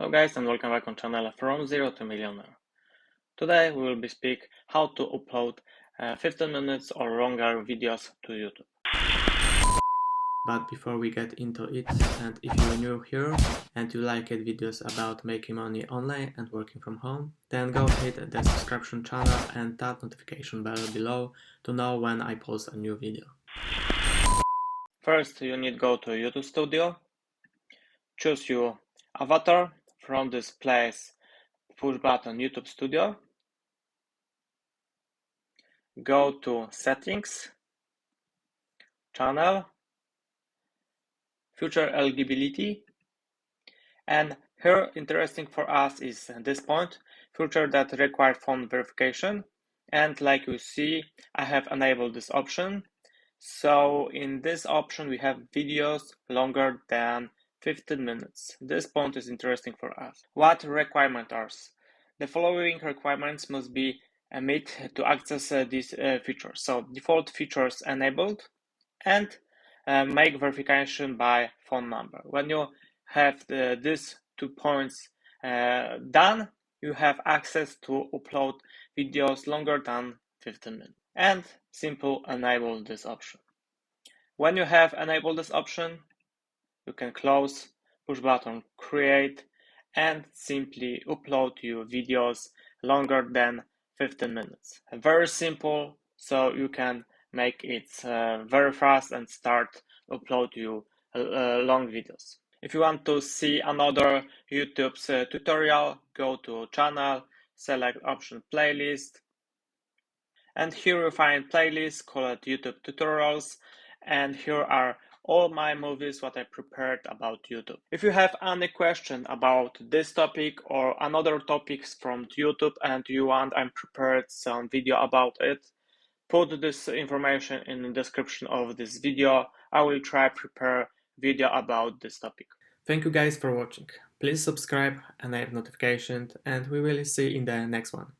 Hello guys and welcome back on channel from Zero to Millionaire. Today we will be speak how to upload 15 minutes or longer videos to YouTube. But before we get into it, and if you're new here and you like videos about making money online and working from home, then go hit the subscription channel and that notification bell below to know when I post a new video. First you need to go to YouTube Studio, choose your avatar. From this place, push button YouTube Studio, go to Settings, Channel, Future Eligibility, and here interesting for us is this point, feature that require phone verification, and like you see I have enabled this option. So in this option we have videos longer than 15 minutes. This point is interesting for us. What requirements are? The following requirements must be met to access these features. So default features enabled and make verification by phone number. When you have these 2 points done, you have access to upload videos longer than 15 minutes. And simple enable this option. When you have enabled this option, you can close, push button create, and simply upload your videos longer than 15 minutes. Very simple, so you can make it very fast and start upload your long videos. If you want to see another YouTube's tutorial, go to channel, select option playlist, and here you find playlist called YouTube tutorials, and here are all my movies what I prepared about YouTube. If you have any question about this topic or another topics from YouTube and you want I'm prepared some video about it, put this information in the description of this video. I will try prepare video about this topic. Thank you guys for watching. Please subscribe, enable notifications, and we will see in the next one.